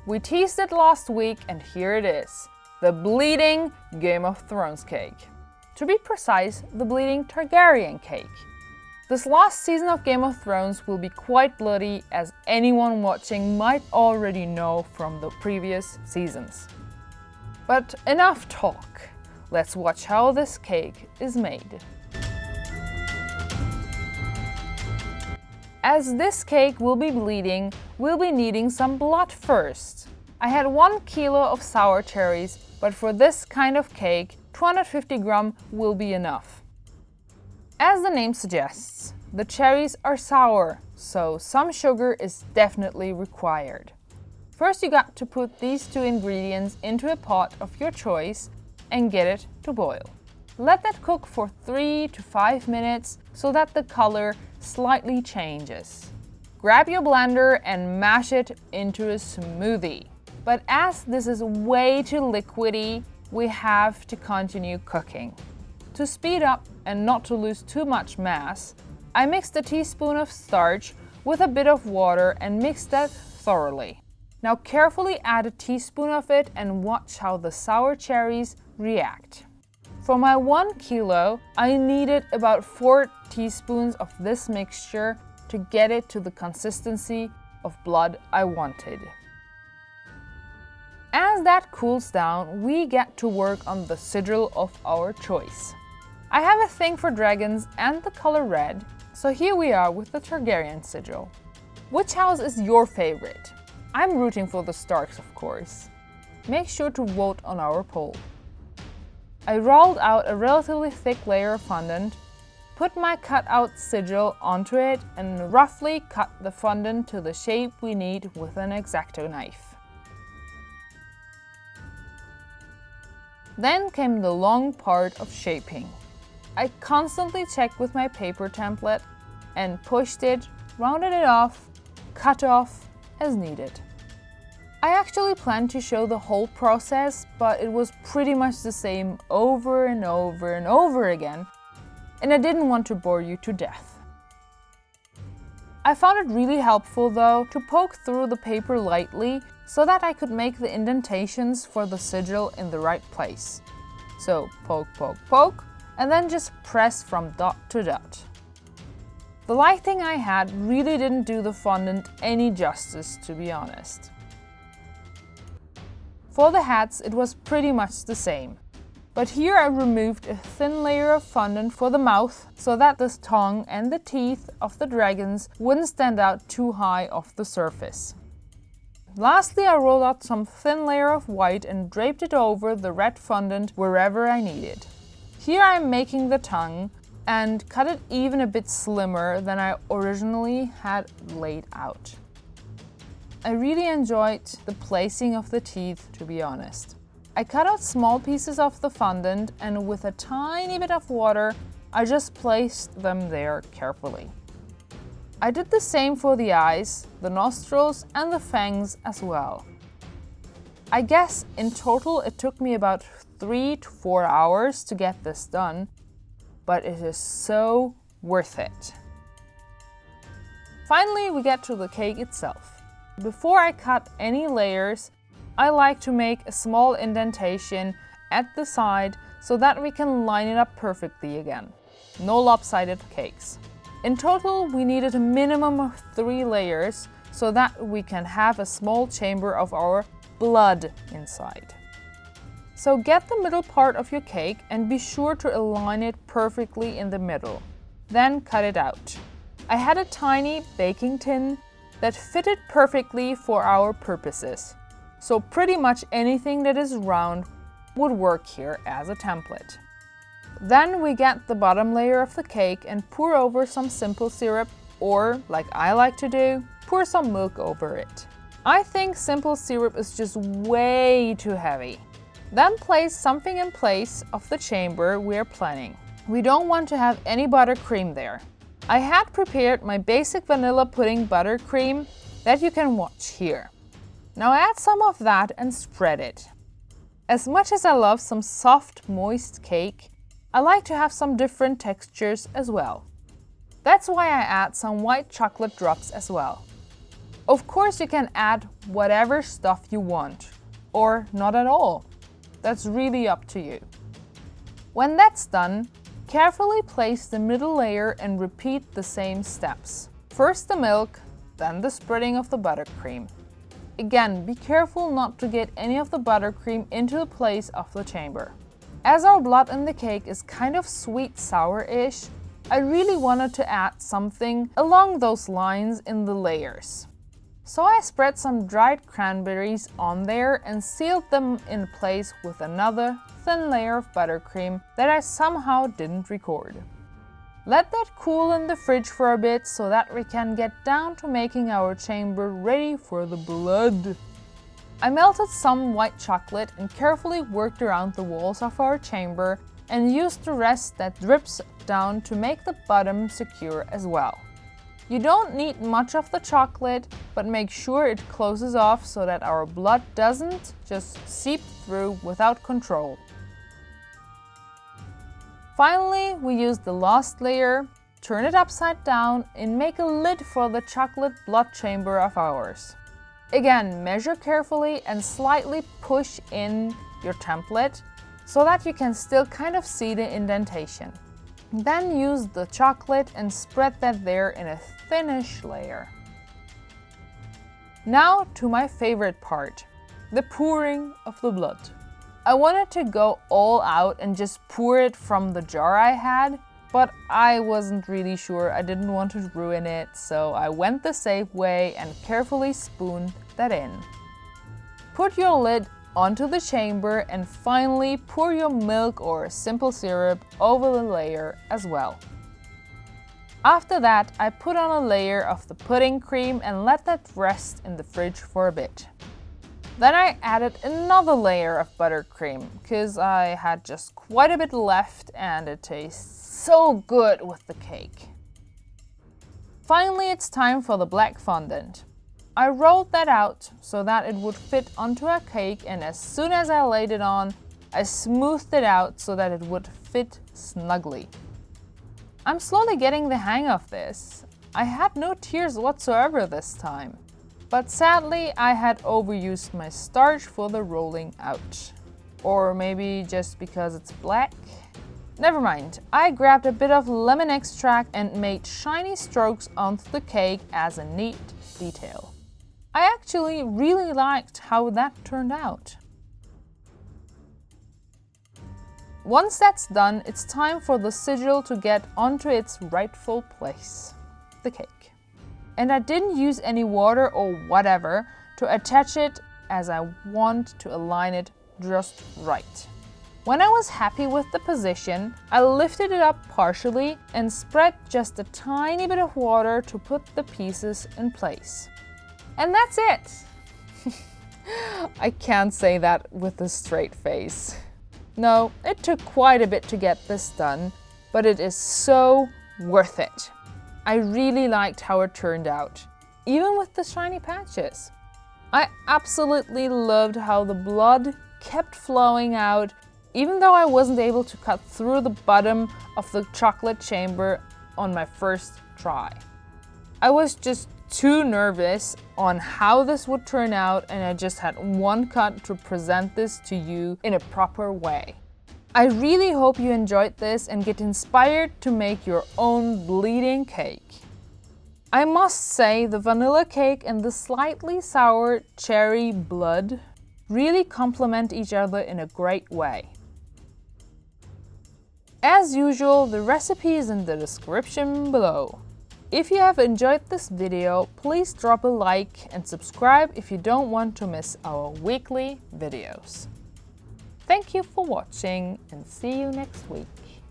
We teased it last week and here it is. The bleeding Game of Thrones cake. To be precise, the bleeding Targaryen cake. This last season of Game of Thrones will be quite bloody, as anyone watching might already know from the previous seasons. But enough talk. Let's watch how this cake is made. As this cake will be bleeding, we'll be needing some blood first. I had 1 kilo of sour cherries, but for this kind of cake, 250 grams will be enough. As the name suggests, the cherries are sour, so some sugar is definitely required. First, you got to put these 2 ingredients into a pot of your choice and get it to boil. Let that cook for 3 to 5 minutes so that the color slightly changes. Grab your blender and mash it into a smoothie. But as this is way too liquidy, we have to continue cooking. To speed up and not to lose too much mass, I mixed a teaspoon of starch with a bit of water and mixed that thoroughly. Now carefully add a teaspoon of it and watch how the sour cherries react. For my 1 kilo, I needed about 4 teaspoons of this mixture to get it to the consistency of blood I wanted. As that cools down, we get to work on the sigil of our choice. I have a thing for dragons and the color red, so here we are with the Targaryen sigil. Which house is your favorite? I'm rooting for the Starks, of course. Make sure to vote on our poll. I rolled out a relatively thick layer of fondant, put my cut-out sigil onto it and roughly cut the fondant to the shape we need with an X-Acto knife. Then came the long part of shaping. I constantly checked with my paper template and pushed it, rounded it off, cut off as needed. I actually planned to show the whole process, but it was pretty much the same over and over and over again, and I didn't want to bore you to death. I found it really helpful though to poke through the paper lightly so that I could make the indentations for the sigil in the right place. So poke, poke, poke, and then just press from dot to dot. The lighting I had really didn't do the fondant any justice, to be honest. For the hats, it was pretty much the same. But here I removed a thin layer of fondant for the mouth so that the tongue and the teeth of the dragons wouldn't stand out too high off the surface. Lastly, I rolled out some thin layer of white and draped it over the red fondant wherever I needed. Here I am making the tongue and cut it even a bit slimmer than I originally had laid out. I really enjoyed the placing of the teeth, to be honest. I cut out small pieces of the fondant and with a tiny bit of water, I just placed them there carefully. I did the same for the eyes, the nostrils and the fangs as well. I guess in total it took me about 3 to 4 hours to get this done, but it is so worth it. Finally, we get to the cake itself. Before I cut any layers, I like to make a small indentation at the side so that we can line it up perfectly again. No lopsided cakes. In total, we needed a minimum of 3 layers so that we can have a small chamber of our blood inside. So get the middle part of your cake and be sure to align it perfectly in the middle. Then cut it out. I had a tiny baking tin that fitted perfectly for our purposes. So pretty much anything that is round would work here as a template. Then we get the bottom layer of the cake and pour over some simple syrup, or like I like to do, pour some milk over it. I think simple syrup is just way too heavy. Then place something in place of the chamber we are planning. We don't want to have any buttercream there. I had prepared my basic vanilla pudding buttercream that you can watch here. Now add some of that and spread it. As much as I love some soft, moist cake, I like to have some different textures as well. That's why I add some white chocolate drops as well. Of course, you can add whatever stuff you want, or not at all. That's really up to you. When that's done, carefully place the middle layer and repeat the same steps. First the milk, then the spreading of the buttercream. Again, be careful not to get any of the buttercream into the place of the chamber. As our blood in the cake is kind of sweet sour-ish, I really wanted to add something along those lines in the layers. So I spread some dried cranberries on there and sealed them in place with another thin layer of buttercream that I somehow didn't record. Let that cool in the fridge for a bit so that we can get down to making our chamber ready for the blood. I melted some white chocolate and carefully worked around the walls of our chamber and used the rest that drips down to make the bottom secure as well. You don't need much of the chocolate, but make sure it closes off so that our blood doesn't just seep through without control. Finally, we use the last layer, turn it upside down and make a lid for the chocolate blood chamber of ours. Again, measure carefully and slightly push in your template so that you can still kind of see the indentation. Then use the chocolate and spread that there in a thinnish layer. Now to my favorite part, the pouring of the blood. I wanted to go all out and just pour it from the jar I had, but I wasn't really sure. I didn't want to ruin it, so I went the safe way and carefully spooned that in. Put your lid onto the chamber and finally pour your milk or simple syrup over the layer as well. After that, I put on a layer of the pudding cream and let that rest in the fridge for a bit. Then I added another layer of buttercream because I had just quite a bit left and it tastes so good with the cake. Finally, it's time for the black fondant. I rolled that out so that it would fit onto a cake, and as soon as I laid it on, I smoothed it out so that it would fit snugly. I'm slowly getting the hang of this. I had no tears whatsoever this time. But sadly, I had overused my starch for the rolling out. Or maybe just because it's black? Never mind, I grabbed a bit of lemon extract and made shiny strokes onto the cake as a neat detail. I actually really liked how that turned out. Once that's done, it's time for the sigil to get onto its rightful place, the cake. And I didn't use any water or whatever to attach it as I want to align it just right. When I was happy with the position, I lifted it up partially and spread just a tiny bit of water to put the pieces in place. And that's it! I can't say that with a straight face. No, it took quite a bit to get this done, but it is so worth it. I really liked how it turned out, even with the shiny patches. I absolutely loved how the blood kept flowing out, even though I wasn't able to cut through the bottom of the chocolate chamber on my first try. I was just too nervous on how this would turn out, and I just had one cut to present this to you in a proper way. I really hope you enjoyed this and get inspired to make your own bleeding cake. I must say the vanilla cake and the slightly sour cherry blood really complement each other in a great way. As usual, the recipe is in the description below. If you have enjoyed this video, please drop a like and subscribe if you don't want to miss our weekly videos. Thank you for watching and see you next week.